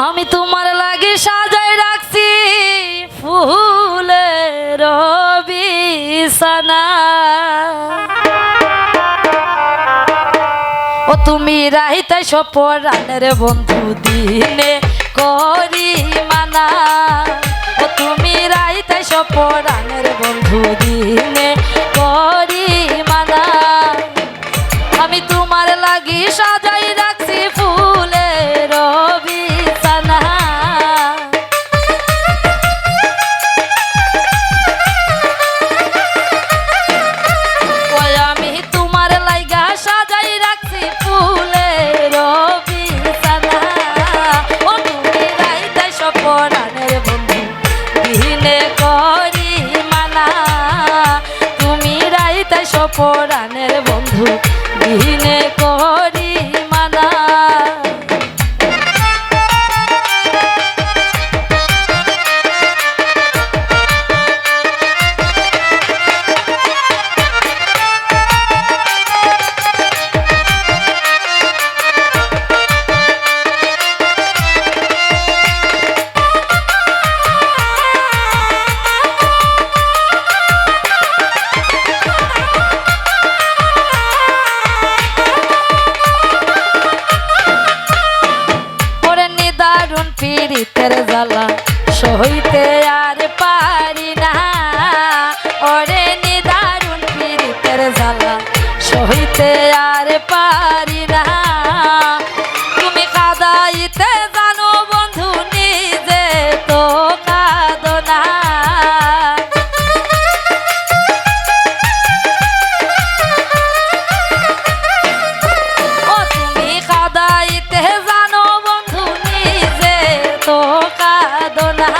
আমি তোমার লাগি সাজাই রাখছি ফুলের বিছানা। ও তুমি রাইতে সপরানের বন্ধু দিনে করি মানা। ও তুমি রাইতে সপরানের বন্ধু দিনে করি মানা। আমি তোমার লাগি সাজাই রাখছি ফুলের বিছানা। ওই আমি তোমার লাগা সাজাই রাখছি ফুলের বিছানা। ও তুমি রাইতে সপরানের বন্ধু দিনে করি মানা। তুমি রাইতে সপরানের বন্ধু দিনে করি মানা। পীড়িতের জ্বালা সইতে আর পারি না। ওরে নিদারুণ পীড়িতের জ্বালা সইতে আর পারি না। তুমি কাঁদাইতে জানো বন্ধু নিজে তো কাঁদো না। ও তুমি কাঁদাইতে জানো বন্ধু নিজে তো কাঁদো না।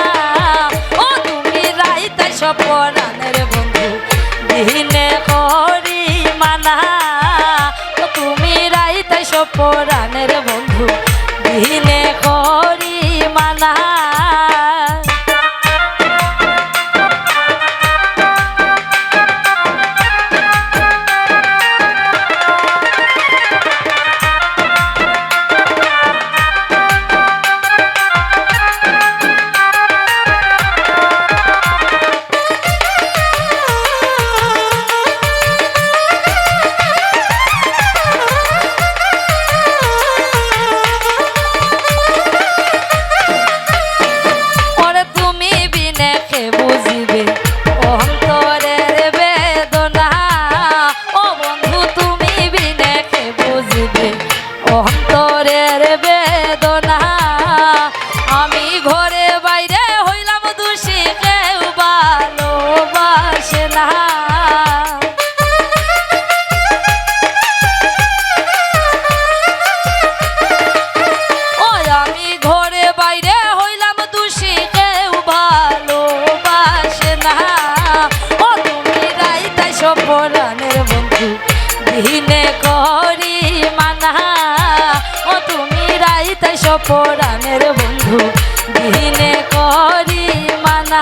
ও তুমি রাইতে সপরানের বন্ধু দিনে করি মানা। ও তুমি রাইতে সপরানের বন্ধু দিনে করি মানা। অন্তরের বেদনা আমি ঘরে বাইরে হইলাম দোষী কেউ ভালোবাসে না। ওই আমি ঘরে বাইরে হইলাম দোষী কেউ ভালোবাসে না। ও তুমি রাইতে সপরানের বন্ধু দিনে করি মানা। ও তুমি রাইতে সপরানের বন্ধু দিনে করি মানা।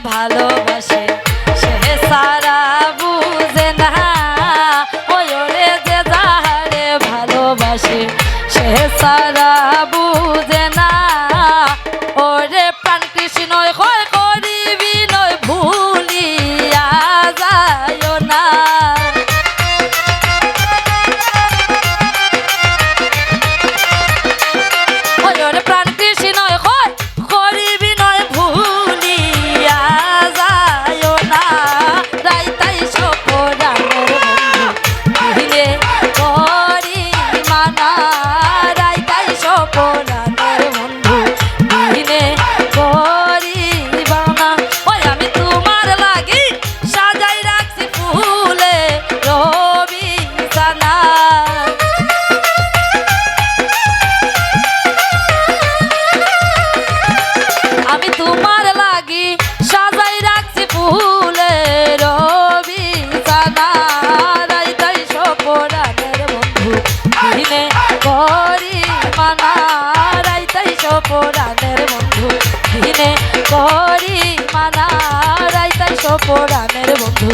ভালোবাসে সে সারা বুঝে না। ওই ওরে যে যাহারে ভালোবাসে সে সারা বুঝে না। ওরে প্রাণ কৃষ্ণ হয় করিবি নয় ভুলিয়া যায় না। ওই ওরে প্রাণ কৃষ্ণ হয় করিবি নয় ভুলিয়া যায় না। রাইতাই সপরানের বন্ধু দিনে করি মানা। রাইতাই সোপরানের বন্ধু দিনে করি মানা রাইতাই সোপরানের বন্ধু